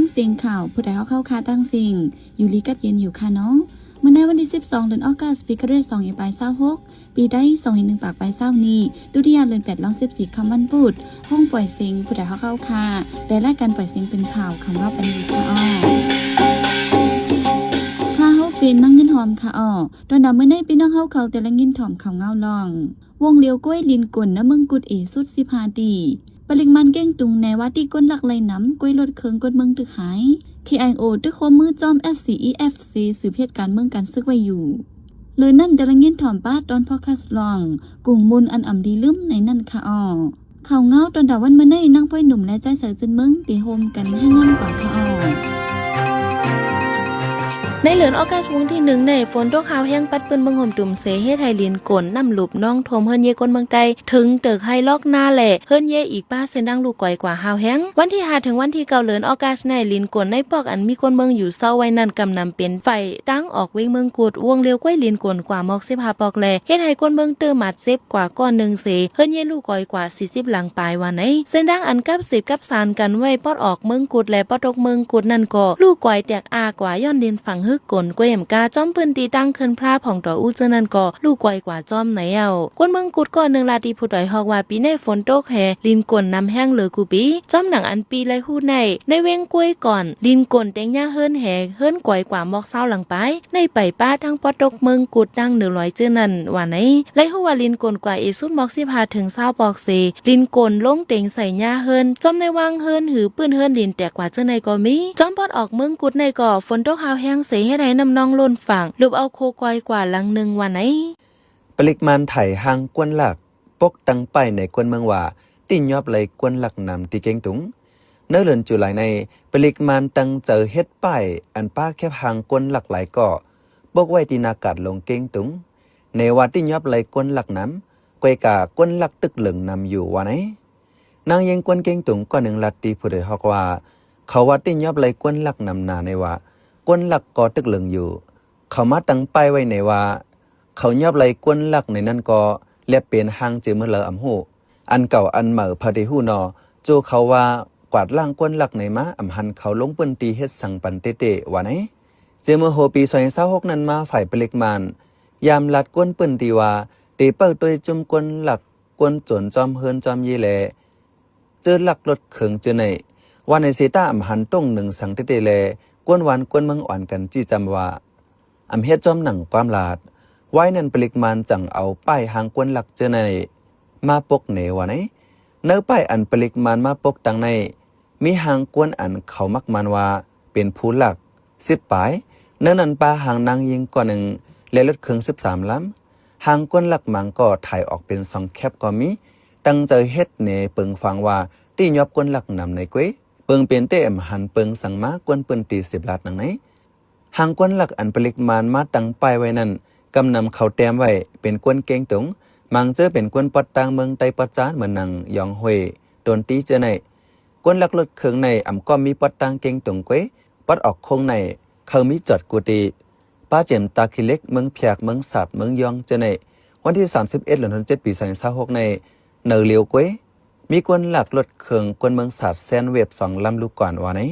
งเสียงข่าวผู้ใดเข้าคาตั้งสิ่งอยู่ลีกัดเย็นอยู่ค่ะเนาะเมื่อในวันที่12เดือนออกาสปีกระเดือน2ปีปลาย26ปีได้2.1ปากปลาย20นี้ตุติยาเดือน8ลอง14คำวันพุธห้องปล่อยเสียงผู้ใดเข้าคาแต่รายการปล่อยเสียงเป็นข่าวคำว่าปันอยู่ค่ะค่าเฮาเป็นนั่งเงินหอมค่ะตอนดำเมื่อในปีน้องเขาแต่ละเงินถอมเขาเงาลองวงเลี้ยวกล้วยลินกุ่นน้ำมึงกุดสุด15ดีปริมาณเก้งตุงในวัดที่ก้นหลักไหลน้ำกล้วยลดเคืองก้นเมืองตึกหาย KIO ตึกโคมือจอม SCEFC สืบเหตุการเมืองการซึกไว้อยู่เลยนั่นแต่ละเงี้ยถ่อมป้าตอนพอคัสลองกุ่งมุนอันอ่ำดีลืมในนั่นค่ะข่าวเงาตอนดาวันเมื่อในนั่งพ่อยหนุ่มและใจเสือจึนเมืองตีโฮมกันให้เงินกว่าค่ะในเหลือนออกัสวงที่1ในฝนตกขาวแห้งปัดปืนเมืองห่มตุ่มเสเฮ็ดให้ลินกลน้ำหลุบน้องทมเฮิรนเยกนเมืองใต้ถึงเติกให้ลอกหน้าแหล่เฮิรนเยอีกป้าเส้นดังลูกก่อยกว่าหาวแห้งวันที่5ถึงวันที่9เหลือนออกัสในลินกลในปอกอันมีคนเมืองอยู่เศร้าไว้นั่นกำนำเป็นไฟตั้งออกเวงเมืองกุดวงเลี้ยวก้อยลินกลกว่าหมอก15ปอกแลเฮ็ดให้คนเมืองเติมหมัด10กว่าก้อน1เสเฮิรนเยลูกก่อยกว่า40หลังปลายวันไหนเส้นดังอันกับ10กับสานกันไว้ปอดออกเมืองกุดและปอดตกเมืองกุดนั่นก็ลูกก่อยแตกกว่าย้อนดินฝั่งฮึกกลก้อยกาจอมปืนตีตั้งขึ้นพระผ่องต่ออู้เจนันก็ลูกไกวกว่าจอมไหนเอาคนเมืองกุดก่อนหนึ่งลาตีผู้ดอยฮอกว่าปีในฝนตกแห่ลินกลนำแห้งเหลือกูปีจอมหนังอันปีไรหู้ในเว้งกล้วยก่อนลินกลเต็งย่าเฮิรนแห่เฮิรนไกวกว่าหมอกเศร้าหลังไปในไปป้าทั้งปอดตกเมืองกุดดัง100เจนันว่าไหนไรหู้ว่าลินกลกว่าสุดหมอก15ถึง20ปอกเซลินกลลงเต็งใส่ย่าเฮิรนจอมในวางเฮิรนหือปืนเฮิรนลินแต่กว่าเจในก็มีจอมปอดออกเมืองกุดในก่อฝนตกหาวแห้งเสให้ไหนนำนองล้นฝั่งรูปเอาโคกอยกว่าหลังหนึ่งวันไหนปริมาณไถ่หางกวนหลักปกตั้งไปในกวนเมืองว่าติ่งยอบเลยกวนหลักนำตีเก่งตุงเนื้อเลือนจุไหลในปริมาณตั้งเจอเฮ็ดป้ายอันป้าแคบหางกวนหลักหลายก่อปกไว้ตีนากาศลงเก่งตุงในว่าติ่งยอบเลยกวนหลักน้ำกวยกากวนหลักตึกเหลืองนำอยู่วันไหนนางยังกวนเก่งตุงก็หนึ่งลัดตีผู้ใดฮอกว่าเขาว่าติ่งยอบเลยกวนหลักนำนาในว่ากวนหลักก่อตึกเหลืองอยู่เขามาตั้งป้ายไว้ในว่าเขายอบไหลกวนหลักในนั้นก็เรียบเป็นห้างจือมือเลออำหูอันเก่าอันเหม่อพอดีหูนอโจเขาว่ากวาดล่างกวนหลักในมาอำหันเขาลงปืนตีเฮ็ดสั่งปันเตๆว่าไหนเจอเมื่อโฮปี2026นั้นมาฝ่ายปริกมานยามลัดกวนปืนตีว่าตีเปิ้ลตัวจุ่มกวนหลักกวนจนจอมเฮินจอมยีแลเจอหลักรถเขิงเจอในว่าในเซต้าอำหันต้งหนึ่งสั่งเตๆแลกวนหวานกวนเมืองอ่อนกันจี้จำว่าอำเฮ็ดจอมหนังความลาดไว้นั่นปริกมานจังเอาป้ายหางกวนหลักเจอในมาปกเหนวะไหนเนื้อป้ายอันปริกมานมาปกตังในมีหางกวนอันเขามักมันว่าเป็นผู้หลัก10ปลายเนื้อนันปลาหางนางยิงก่อนหนึ่งและลดเครื่อง13ลำหางกวนหลักมังก็ถ่ายออกเป็น2แคบก็มีตั้งใจเฮ็ดเนเปิงฟังว่าตียอบกวนหลักนำในก้วยเปิงเป็นเต้มหันเปิงสังมากวนปืนตี10ลาดนังไหนหางกวนหลักอันปริกมานมาตั้งป้ายไว้นั่นกำนำเขาแต้มไว้เป็นกวนเก่งตงมังเจอเป็นกวนปอดตังเมืองไตปอดจานเหมือนนังยองห้วยโดนตีเจอในกวนหลักรถเครื่องในอ่ำก็มีปอดตังเก่งตงก้วยปอดออกคงในเขามีจอดกูตีป้าเจมตาคิเล็กเมืองเพียกเมืองสาบเมืองยองเจอในวันที่31เดือน7ปี2026ในเนอเลียวก้วยมีกวนหลักรถเครื่องกวนเมืองสาบแซนเวฟ2ลำลูกก่อนว่าไหน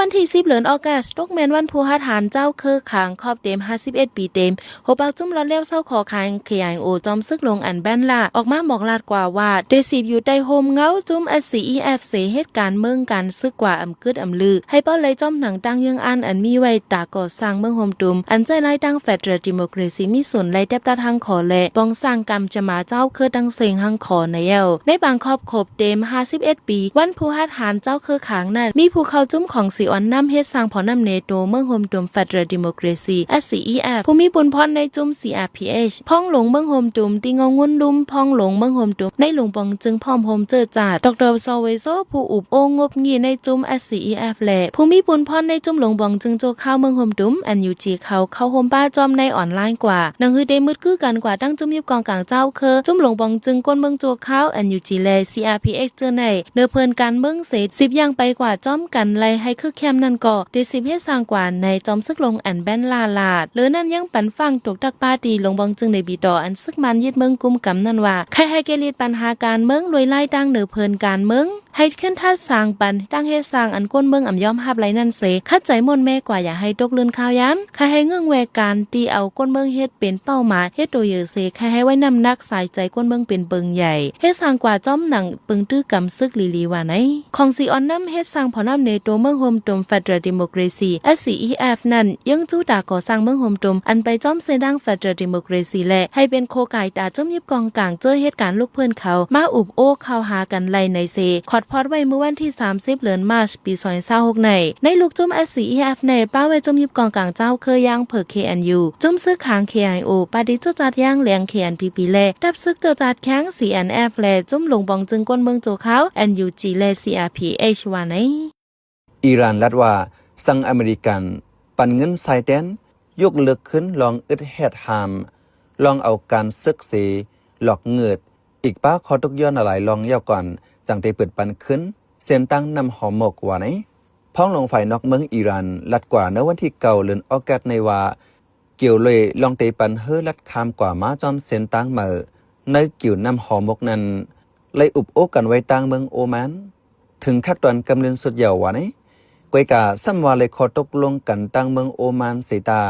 วันที่10เดือนออกัสตกแมนวันผู้หาฐานเจ้าเคอขางครอบเต็ม51ปีเต็มโหเปาจุ่มรอเลี้ยวเศร้าขอคาง KIO จอมซึกลงอันแบนล่าออกมาบอกลาดกว่าว่าเดซิบอยู่ใต้โฮมเงาจุ่ม SCEFC เหตุการณ์เมืองการซึกกว่าอำกึดอำลือให้เป้าเลยจอมหนังตั้งยังอันมีไว้ตาก่อสร้างเมืองโฮมตุมอันใจไล่ตั้ง Federal Democracy มีส่วนไล่แทบตาทางขอและป้องสร้างกรรมจะมาเจ้าเคอตั้งเสียงหังขอในเอวในบางครอบครบเต็ม51ปีวันผู้หาฐานเจ้าเคอขางนั้นมีผู้เข้าจุ่มของสีอ่อนน้ำเฮ็ดพอนำเนโตเมืองโฮมตุม Federal Democracy SCEF ผู้มีบุญพรในจุ่ม CRPH พ้องหลงเมืองโฮมตุมติงงุนลุมพ้องหลงเมืองโฮมตุมในหลวงปองจึงพร้อมโฮมเจอจาดดร.ซอเวโซผู้อุบโองบงีในจุ่ม SCEF และผู้มีบุญพรในจุ่มหลวงปองจึงโจเข้าเมืองโฮมตุม NUG เข้าโฮมป้าจอมในออนไลน์กว่านังคือได้มืดคือกันกว่าตั้งจุ่มยิบกองกลางเจ้าคือจุ่มหลวงปองจึงก้นเมืองโจเข้า NUG และ CRPH เจอในเนื้อเพิ่นการเมืองเสร็จ10อย่างไปกว่าจอมกันไล่ให้คึก แคมนั่นก็ได้สิบเฮ็ดสร้างกว่าในจอมซึกลงอันแบนลาลาดหรือนั่นยังปันฟังตกตักปาตีลงบองจึงในบีดออันซึกมันยึดเมืองกุมกำนั่นว่าใครให้เกลียดปัญหาการเมืองโดยไล่ตั้งเหนือเพลินการเมืองให้ขึ้นท่าสร้างปันตั้งเฮ็ดสร้างอันก้นเมืองอ่ำย่อมฮับไหลนั่นเสคัดใจมนแม่กว่าอย่าให้ตกลื่นข้าวย้ำใครให้เงื่องแวการตีเอาก้นเมืองเฮ็ดเป็นเป้าหมายเฮ็ดโดยเยอเสใครให้ไว้นำนักสายใจก้นเมืองเป็นเบิงใหญ่เฮ็ดสร้างกว่าจ้อมหนังปึงตื้อกำซึกลีว่าไหนของซีออนน้ำเฮ็ดสร้างพอน้ำในตัวเมืองโฮมตม Federal Democracy SCEF นั่นยังจู้ตาก่อสร้างเมืองโฮมตมอันไปจ้อมเสดัง Federal Democracy และให้เป็นโคไก่ตาจ้อมยิบกองกลางเจอเหตุการณ์ลูกเพื่อนเขามาอุบโอ้เข้าหากันไล่ในเซขอดพอดไว้เมื่อวันที่30เดือนมาร์ชปี2026ในลูกจุ่ม SCEF ในป้าไว้จุ่มยิบกองกลางเจ้าเคยย่างเผอ KNU จุ่มซื้อขาง KIO ปาดิจุจัดย่างแหลง KNPP และดับซึกเจ้าจัดแข้ง CNF และจุ่มลงบองจึงก้นเมืองโจเขา NUG และ CRPH ว่าไหนอิหร่านรัฐว่าสั่งอเมริกันปันเงินไซเตนยกเลิกขึ้นลองอึดแฮดหามลองเอาการซึกเสหลอกเงิดอีกป้าขอตกย้อนอะไรลองเย่าก่อนจังได้เปิดปันขึ้นเส้นตั้งนำหอมหมกว่าไหนพ้องลงฝ่ายนอกเมืองอิหร่านลัดกว่าในวันที่เก่าเดือนออกัสในว่าเกี่ยวเลยลองเตปันเฮือลัดคามกว่ามาจอมเส้นตั้งเมื่อในเกี่ยวนำหอมหมกนั้นเลยอุบโอกันไว้ตั้งเมืองโอมานถึงคักตอนกำเนิดสุดเยาวว่าไหนกวยกาซ้ำว่าเลยขอตกลงกันตั้งเมืองโอมานเสตา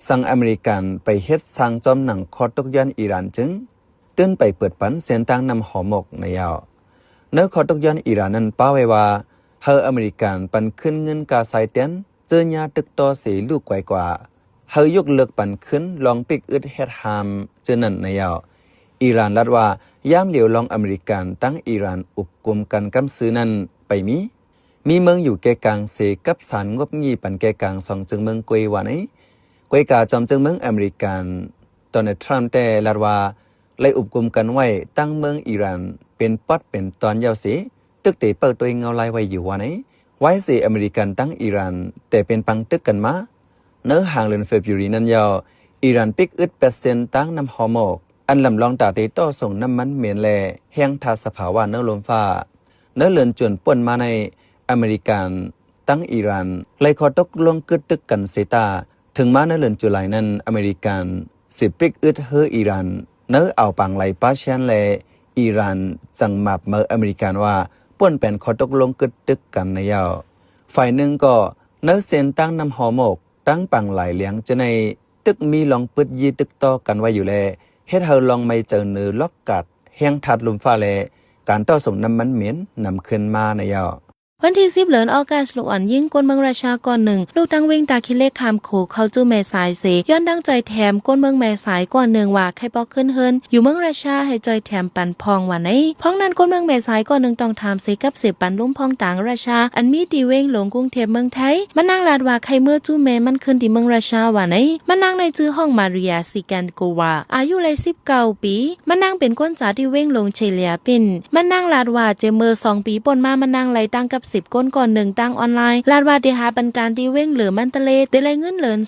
สั่งอเมริกันไปเฮ็ดสร้างจอมหนังขอตกย้อนอิหร่านจึงตื่นไปเปิดปันเส้นตั้งนำหอมหมกในยาวเนื้อขอตกย้อนอิหร่านนั้นป้าไว้ว่าเฮออเมริกันปันขึ้นเงินกาไซเตียนเจอยาตึกต่อเสียลูกกว่าเฮอยกเลิกปันขึ้นลองปิกอึดเฮ็ดหามเจอนั่นในยาวอิหร่านรัฐว่าย่ามเหลียวลองอเมริกันตั้งอิหร่านอุบกลมกันกำซื้อนั้นไปมีเมืองอยู่แก่กลางเสกับสารงบงีปันแก่กลางสองจึงเมืองกวยว่าไหนกวยกาจอมจึงเมืองอเมริกันตอนในทรัมป์แต่รัฐว่าไล่อุบกลมกันไว้ตั้งเมืองอิหร่านเป็นปัดเป็นตอนยาวเสตึกเตเปิดตัวเงาลายไว้อยู่ว่าไหนไว้เสอเมริกันตั้งอิหร่านแต่เป็นปังตึกกันมาเนื้อห่างเดือนเฟบรุรีนั้นยาวอิหร่านปิกอึด%ตั้งนำฮอร์โมกอันลำลองตาเตต่อส่งน้ำมันเหม็นแลแห้งทาสภาวะเนื้อลมฟ้าเนื้อเลือนจวนป่นมาในอเมริกันตั้งอิหร่านไล่ขอตกลงกึดตึกกันเสตาถึงมาในเดือนตุลานั้นอเมริกันสิปิกอึดเฮออิหร่านเนื้อเอาปังไหลป้าเชนแลอิหร่านจังมาบเมื่ออเมริกันว่าป่นเป็นขอตกลงกึดตึกกันในยาวฝ่ายหนึ่งก็เนื้อเส้นตั้งนำหอหมกตั้งปังไหลเลี้ยงจะในตึกมีลองปึดยีตึกต่อกันไว้อยู่แลเฮ็ดเฮาลองไม่เจอเนื้อล็อกกัดแห้งทัดลมฟ้าแลการต่อส่งน้ำมันเหม็นนำขึ้นมาในยาววันที่10เดือนออกัสลูกอ่อนยิ่งก้นเมืองราชาก่อนหนึ่งลูกตั้งวิ่งตาคิเลขคามโขเข้าจู้แม่สายเสย้อนดังใจแถมก้นเมืองแม่สายก่อนหนึ่งว่าใครปอกขึ้นเฮินอยู่เมืองราชาให้ใจแถมปันพองว่าไหนพ้องนั้นก้นเมืองแม่สายก่อนหนึ่งต้องถามเสกับเสปันลุ่มพองต่างราชาอันมีตีเว้งหลงกรุงเทพเมืองไทยมันนางลาดว่าใครเมื่อจู้แม่มันขึ้นที่เมืองราชาว่าไหนมันนางในจื้อห้องมาเรียซิกันโกวาอายุเลย19 ปีมันนางเป็นก้นจ๋าที่เว้งลงเฉลียเป็นมันนางลาดว่าเจเมื่อ2 ปีปนมามันนางไล่ตั้งกับ10ก้นก่อนหนึ่งตั้งออนไลน์ลาดว่าเดหาบันการที่เว้งเหลือมันทะเลเดลัยเงินเหลือน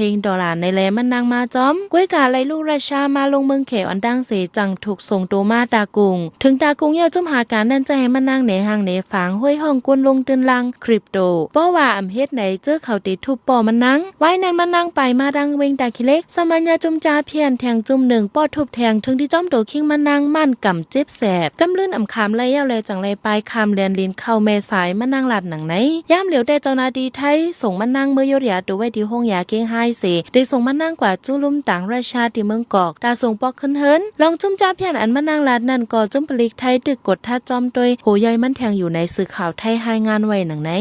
$3,000ในแลมันนางมาจอมก้วยกาไลลูกราชามาลงเมืองเขอันดังเสจังถูกส่งตัวมาตากุงถึงตากุงเยาจุ่มหาการนั่นจะให้มันนางเหนหางเหนฝางห้วยห้องกวนลงตื่นลังคริปโตเพราะว่าอำเฮ็ดไหนเจอเขาติดทุบป่อมันนางไว้นั้นมันนางไปมาดังเวงตาคิเล็กสมัญญาจุ่มจ้าเพียนแทงจุ่มหนึ่งป้อทุบแทงถึงที่จ้อมโตคิงมันนางมั่นกำเจ็บแสบกำลื่นอำคามไล่เย้าเลยจังไรปลายคามแลนลินเข้าแม่สายมันนางหลัดหนังไหนย่ามเหลียวแต่เจ้านาดีไทยส่งมันนั่งเมื่อยอดยาตัวไว้ที่ห้องยาเก้งไฮเสได้ส่งมันนั่งกว่าจุลุ่มต่างราชาที่เมืองกอกตาส่งปอกขึ้นเฮินลองจุ่มจ้าเพียนอันมันนั่งลาดนั่นก็จุ่มปลิกไทยตึกกดท่าจอมโดยโหยายมันแทงอยู่ในสื่อข่าวไทยให้งานไว้หนังไหน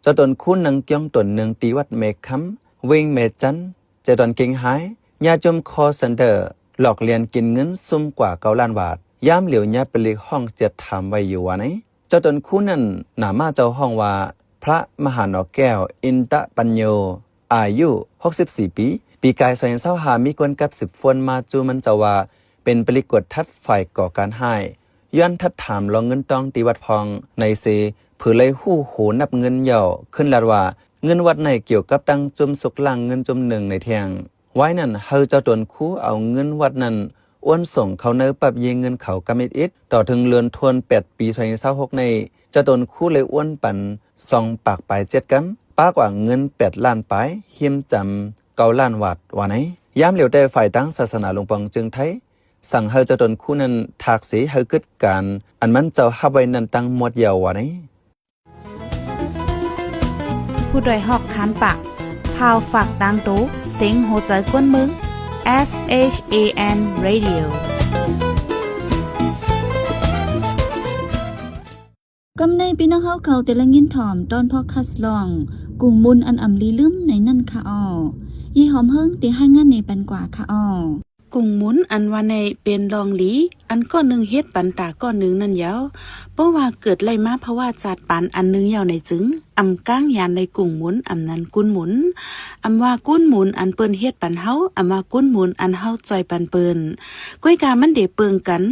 เจ้าตนคู่นังเกียงตนหนึ่งตีวัดเมฆคำเวงเมจันเจ้าตนเก่งหายยาจมคอเซนเดอร์หลอกเลียนกินเงินซุ่มกว่า9 ล้านบาทย่ามเหลียวยาปลิกห้อง7ถามไว้อยู่ว่าไหนเจ้าตนคู่นั้นหนามาเจ้าห้องว่าพระมหานอกแก้วอินตะปัญโยอายุ64 ปีกาย2025มีคนกับ10 ฝนมาจูมันจะว่าเป็นปริกฎทัดฝ่ายก่อการให้ย้อนทัดถามลองเงินต้องตีวัดพองในเซผือเลยหู้โหนับเงินเหย่าขึ้นลาดว่าเงินวัดในเกี่ยวกับตั้งจุมสุกลังเงินจุมหนึ่งในเทียงไว้นั่นเฮาเจ้าตนคู่เอาเงินวัดนั้นอ้วนส่งเขาเนื้อปรับยิงเงินเขากำมิดอิดต่อถึงเรือนทวน8 ปี2026ใน จะตนคู่เลยอ้วนปัน2ปากไป7กันป้ากว่าเงิน8ล้านไปหิมจำ9ล้านวัดว่าไหนยามเหลียวแต่ฝ่ายตั้งศาสนาลงปองจึงไทยสั่งเฮาจะตนคู่นั้นถากสีเฮากิดการอันมันเจ้าฮับไว้นั้นตั้งหมดยาวว่าไหนผู้ดยหอกคานปากพาวฝากดังตู้เซ็งโหใจกวนมึง SHAN Radio กำในพี่น้องเฮาเขาแต่ละยินถ่อมตอนพอคัสลองกุ่งมุนอันอำลีลืมในนั่นค่ะอ้อยี่หอมเฮิงตีให้งานในปันกว่าค่ะอ้อกุ้งหมุนอันว่าในเป็นรองหลีอันก้อนหนึ่งเฮ็ดปันตาก้อนหนึ่งนั่นยาวเพราะว่าเกิดไรมาเพราะว่าจัดปันอันนึงยาวในจึงอำก้างยานในกุ้งหมุนอำนั้นกุ้นหมุนอำว่ากุ้นหมุนอันเปิ้นเฮ็ดปันเฮาอำว่ากุ้นหมุนอันเฮาจอยปันเปิ้นก้อยกามันเดเปิงกัน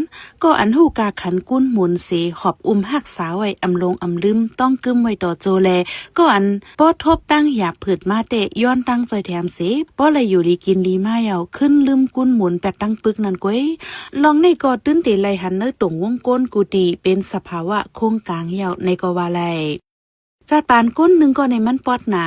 ก็อันฮู้กาขันกุ้นหมุนเสหอบหักษาไว้อำลงอำลืมต้องกึมไว้ต่อโจแลก็อันป้อทบตั้งหยาบผืดมาเตะย้อนตั้งจอยแถมเสป้อเลยอยู่ลีกินลีมาเยาขึ้นลืมกุ้นหมุนแปดตั้งปึกนั่นก้อยลองในก็ตื้นเตไลหันเนอตรงวงก้นกูดีเป็นสภาวะโคงกลางเยาในก็ว่าไลจัดปานก้นหนึ่งก็ในมันปอดหนา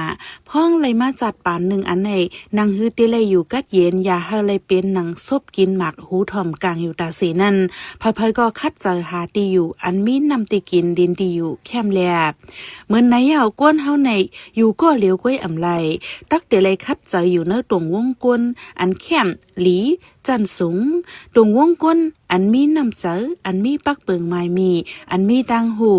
พ้องเลยมาจัดปานหนึ่งอันในนางฮือเตเลยอยู่กัดเย็นอย่าให้เลยเป็นหนังซบกินหมักหูถ่อมกลางอยู่ตาสีนั่นพะเพยก็คัดเจอหาตีอยู่อันมีนำตีกินดินตีอยู่แคมแลบเหมือนในเยาก้นเฮาในอยู่ก็เหลียวก้อยอำไลตักเตเลยคัดเจออยู่เนื้อตรงวงก้นอันแคมหลีจันสูงตรงวงก้นอันมีน้ำเจออันมีปักเปิงไม้มีอันมีดังหู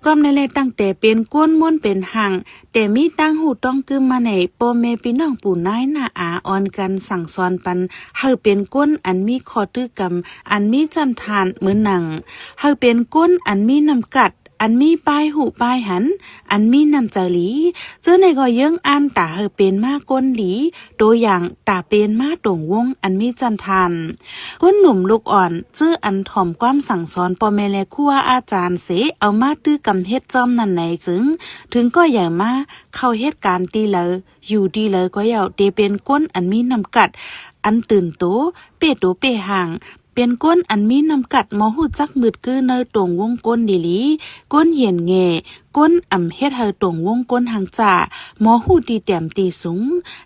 ก็ในเลยตั้งแต่เป็นก้นม้วนเป็นห่างแต่มีดังหูต้องกึมมาในโปเมพี่น้องปู่นายหน้าอาออนกันสั่งสอนปันเฮาเป็นก้นอันมีคอตื้อกำอันมีจันทานเหมือนหนังเฮาเป็นก้นอันมีน้ำกัดอันมีปลายหูปลายหันอันมีน้ำเจอหลีเจอในก็เยิ้งอันตาเฮาเป็นมาก้นหลีตัวอย่างตาเป็นมาตรงวงอันมีจันทานก้นหนุ่มลูกอ่อนชื่ออันถ่อมความสั่งสอนปอแม่และครูอาจารย์เสเอามาตื้อกำเฮ็ดจอมนั่นไหนถึงก็อย่างมาเข้าเหตุการณ์ตีเลยอยู่ดีเลยก็ยาวเดเป็นก้นอันมีน้ำกัดอันตื่นโตเป้โตเป้ห่างเป็นก้นอันมีน้ำกัดมอหูจักมืดคือเนอตรงวงก้นดีลีก้นเหียนแง่ก้นอ่ำเฮ็ดเฮาตรงวงก้นหางจ่ามอหูตีแต้มตีสูง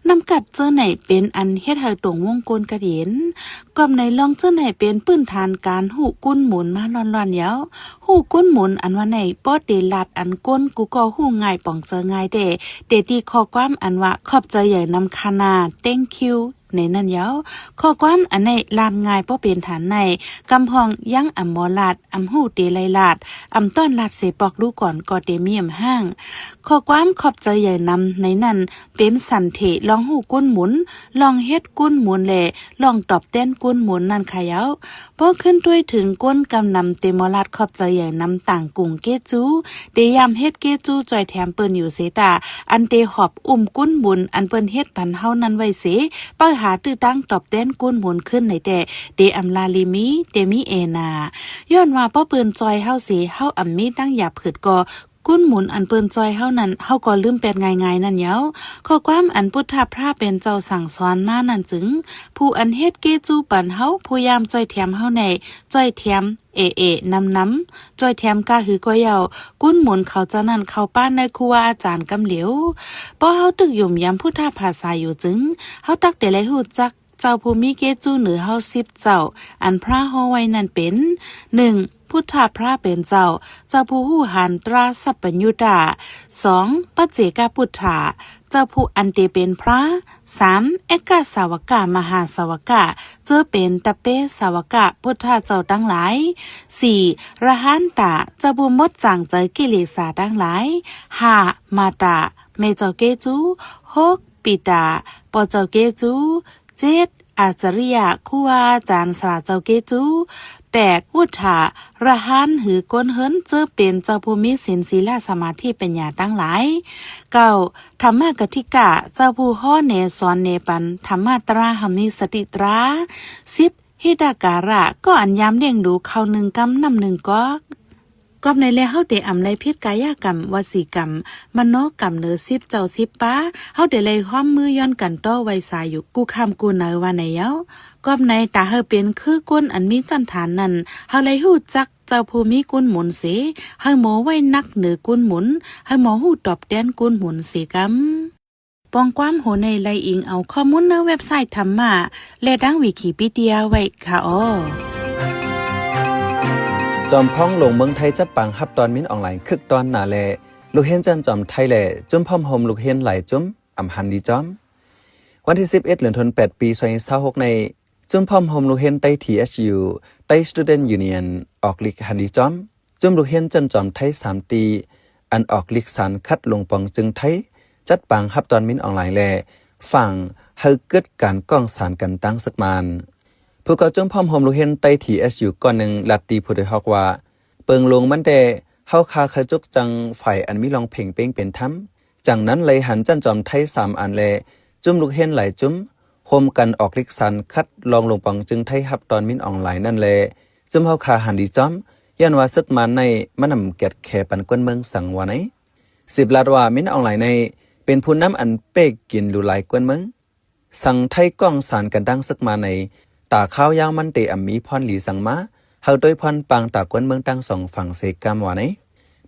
น้ำกัดเจอไหนเป็นอันเฮ็ดเฮาตรงวงก้นกระเดียนกอบในลองเจอไหนเป็นปื้นทานการหูกุ้นหมุนมาลอนๆยาวหูกุ้นหมุนอันว่าไหนป้อเดลัดอันก้นกูก็หูง่ายป่องเจอง่ายเดตีข้อความอันว่าขอบใจใหญ่นำคานา thank youในนั่นยาวข้อความอันในลานง่ายป้อเป็นฐานในกำพองยังอ่ำหมอลาดอ่ำหูเตไลลาดอ่ำต้อนลาดเสปอกดูก่อนก็เตเมียมห้างข้อความขอบใจใหญ่นำในนั่นเป็นสันเถลองหูกุ้นหมุนลองเฮ็ดกุ้นหมุนแลลองตอบเต้นกุ้นหมุนนั่นขยาวพอขึ้นด้วยถึงก้นกำนำเตมอลาดขอบใจใหญ่นำต่างกุ่งเกจูเตยามเฮ็ดเกจูจอยแถมเปิ้นอยู่เสตาอันเตหอบกุ้นหมุนอันเปิ้นเฮ็ดปันเฮานั้นไว้เสเปิ้นหาตื้อตั้งตอบเต้นกุ้นหมุนขึ้นในแต่เดอำลาลิมีเตมีเอนาย้อนว่าป้อเปิ้นจอยเฮาเสเฮาอำมีตั้งหยาบผืดก็กุ้นหมุนอันเปิ้นจอยเฮานั้นเฮาก็ลืมแปดง่ายๆนั่นเยาข้อความอันพุทธพระเป็นเจ้าสั่งสอนมานั่นจึงผู้อันเฮ็ดเกจูปันเฮาพยายามจอยแถมเฮาในจอยแถมน้ำจอยแถมกาหือก็ยาวกุ้นหมุนเขาจะนั่นเขาป้านในครูอาจารย์กำเหลียวป้อเฮาตึกยุ่มย้ำพุทธภาษาอยู่จึงเฮาตักแต่ไรฮู้จักเจ้าภูมิเกจูเหนือเฮา10เจ้าอันพระเฮาไว้นั่นเป็น1พุทธพระเป็นเจ้าผู้หูหันตราสัพปัญญุตา2ปัจเจกพุทธาเจ้าผู้อันเตเป็นพระ3เอกสาวกามหาสาวกเจ้าเป็นตะเปสาวกพุทธเจ้าตั้งหลาย4ระหันตาเจ้าผู้มดจางใจกิเลสาตั้งหลาย5มาตาเมเจ้าเกจู6ปิตาปอเจ้าเกจู7อาจาริยะครูอาจารย์สาเจ้าเกจู8วุฒาระหันหือก้นเฮิรนเจอเป็นเจ้าภูมิศีลศีลสมาธิปัญญาตั้งหลาย9ธรรมกติกะเจ้าผู้ฮ้อเนสอนเนปันธรรมตราหมิสติตรา10ฮิดาการะก็อันย้ำเลี้ยงดูเข้า1กำนำ1ก๊อกอบในแล้วเฮาได้อำไลพิษกายกรรมวสีกรรมมโนกรรมเนือ10เจ้า10ป้าเฮาได้เลยความมือย้อนกันต่อไว้สายอยู่กูคำกูเนอว่าไหนเยากอบในตาเฮาเป็นคือก้นอันมีจันฐานนั้นเฮาเลยฮู้จัก เจ้าภูมิกุนหมุนเสให้หมอไว้นักเหนือกุนหมุนให้หมอหูตอบแดนกุนหมุนเสกำปองความโหในไลอิงเอาข้อมูลในเว็บไซต์ธรรมะและดังวิกิพีเดียไว้ค่ะอ้อจอมพ้องลงเมืองไทยจัดปังฮับตอนมิ้นออนไลน์คึกตอนหนาแลลูกเฮนจันจอมไทยแลจุ้มพอมโฮมลูกเฮนไหลจุ้มอำหันดีจอมวันที่11เดือนธันวาคมปี2026ในจุ้มพอมโฮมลูกเฮนไต้ TSU ไต้ Student Union ออกลิกหันดีจอมจุ้มลูกเฮนจันจอมไทย3ตีอันออกลิกสารคัดลงปองจึงไทยจัดปังฮับตอนมิ้นออนไลน์แลฝั่งเฮาเกิดการก้องสารกันตั้งสักมานผู้ก่อจุ้มพอมโฮมลูกเฮนไต้ TSU ก่อนหนึ่งลัดตีผู้ใดฮอกว่าเปิงลงมันแต่เฮาคาขจุกจังฝ่ายอันมีลองเพ่งเป้งเป็นธรรมจังนั้นเลยหันจันจอมไทย3อันแลจุ้มลูกเฮนหลายจุ้มโฮมกันออกลิกสันคัดลองลงปังจึงไทยฮับตอนมิ้นออนไลน์นั่นแลจุ้มเฮาคาหันดีจอมยันว่าซึกมันในมันนำแกดแค่ปันกวนเมืองสั่งว่าไหน10ลาดว่ามิ้นออนไลน์ในเป็นผู้นำอันเป๊กกินดูหลายกวนเมืองสั่งไทยก้องสารกันดังซึกมาในตาข้าวยาวมันเตอำมีพรหลีสั่งมาเฮาโดยพรปางตากวนเมืองตั้งสองฝั่งเสกามว่าไหน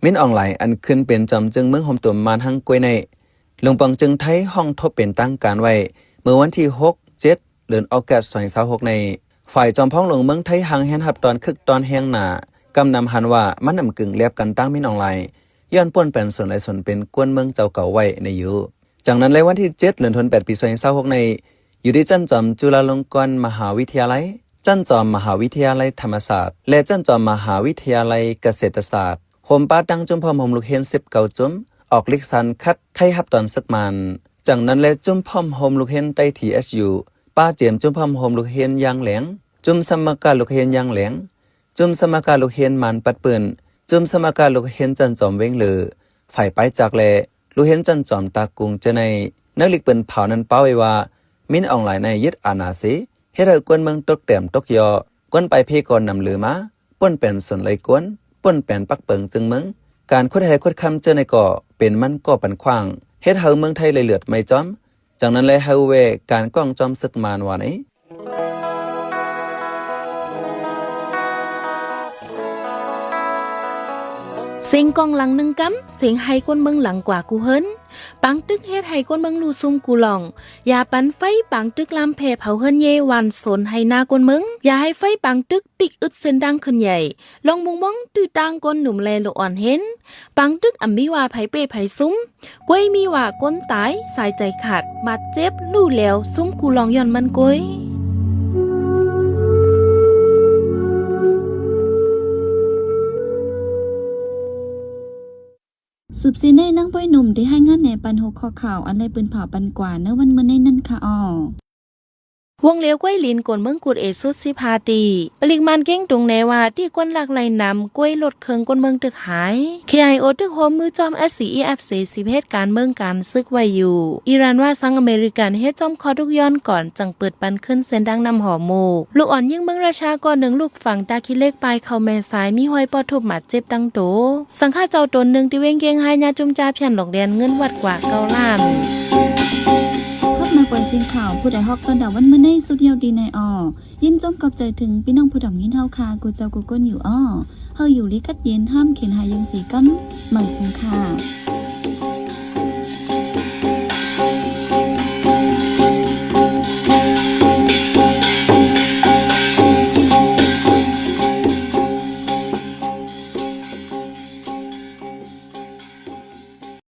มิ้นออนไลน์อันขึ้นเป็นจำจึงเมืองโฮมตัวมานหังกวยในลงปังจึงไทยห้องทบเป็นตั้งการไว้เมื่อวันที่6-7 เดือนออกาศ2026ในฝ่ายจอมพ้องลงเมืองไทยหางแฮนหับตอนคึกตอนแหงหนากำนำหันว่ามันนำกึ่งแลบกันตั้งมิ้นออนไลน์ย้อนป่นเป็นส่วนหลายส่วนเป็นกวนเมืองเจ้าเก่าไว้ในอยู่จากนั้นเลยวันที่7 เดือนธันวาคมปี2026ในอยู่ที่จันจอมจุฬาลงกรณ์มหาวิทยาลัยจันจอมมหาวิทยาลัยธรรมศาสตร์และจันจอมมหาวิทยาลัยเกษตรศาสตร์โฮมป้าดังจุ่มพอมโฮมลูกเฮน19จุ่มออกลิกซันคัดไทยฮับตอนสักมันจากนั้นและจุ่มพอมโฮมลูกเฮนไต้ TSU ป้าเจียมจุ่มพอมโฮมลูกเฮนยางแหลงจุ่มสมการลูกเฮนยางแหลงจุ่มสมการลูกเฮนมันปัดปืนจุ่มสมการลูกเฮนจันจอมเว้งเหลือฝ่ายไปจากแลลูกเฮนจันจอมตากุงจะในนักลิกเป็นเผานั้นเป้าไว้ว่ามิ้นออนไลน์ในยึดอาณาสิเฮ็ดให้กวนเมืองตกแต้มตกยอกวนไปเพก่อนนำเหลือมาป่นเป็นส่วนไหลกวนป่นเป็นปักเปิงจึงเมืองการคุดให้คุดคำเจอในก่อเป็นมันก่อปันขว้างเฮ็ดเฮาเมืองไทยเลยเลือดไม่จอมจากนั้นเลยเฮาเวการก้องจอมศึกมานว่าไหนเสียงกองหลังหนึ่งกำเสียงไห้ก้นเมืองหลังกว่ากูเฮิรนปังตึกเฮ็ดไห้ก้นเมืองลูซุ่มกูหลองอย่าปันไฟปังตึกลำเพเผาเฮิรนเยวันสนไห้นาก้นเมืองอย่าให้ไฟปังตึกปิกอึดเส้นดังขึ้นใหญ่ลองมุงมองตื้อตางก้นหนุ่มแลโลอ่อนเห็นปังตึกมีว่าไผเป้ไผซุ้มกวยมีว่าก้นตายสายใจขาดบาดเจ็บลู่แล้วซุ้มกูหลองย่อนมันกวยสืบซีในนั่งป้อยหนุ่มที่ให้งานในปันหกข้อข่าวอันไรปืนเผาปันกว่าเนื้อวันเมื่อในนั่นค่ะอ้อวงเลี้ยวกล้วยลินกวนเมืองกุดเอสุด15ตีปลิกมันเก้งตรงแนว่าที่กวนหลักไหลนำกล้วยลดเคิงกวนเมืองตึกหาย KIO ตึกโฮมมือจอม SCEFC 10เหตุการเมืองการซึกไว้อยู่อิหร่านว่าสังอเมริกันเฮ็ดจอมคอทุกย้อนก่อนจังเปิดปันขึ้นเส้นดังนำหอโมกลูกอ่อนยิ่งเมืองราชาก่อนหนึ่งลูกฝั่งตาคิเล็กปลายเข้าแม่ซ้ายมีห้อยปอทุบหมัดเจ็บตั้งโตสังฆาเจ้าตนหนึ่งที่เว้งเกงหายาจุมจาเพียนหลอกแดนเงินวัดกว่า9 ล้านมาปล่อยเสียงข่าวผู้ใดฮอกตอนดาวันเมื่อในสุดเดียวดีในอ้อยินจมกับใจถึงพี่น้องผู้ดำยินเฮาคากูเจ้ากูก้นอยู่อ้อเฮาอยู่ลิกัดเย็นห้ามเขียนหายังสีกัมหมายสังค่ะ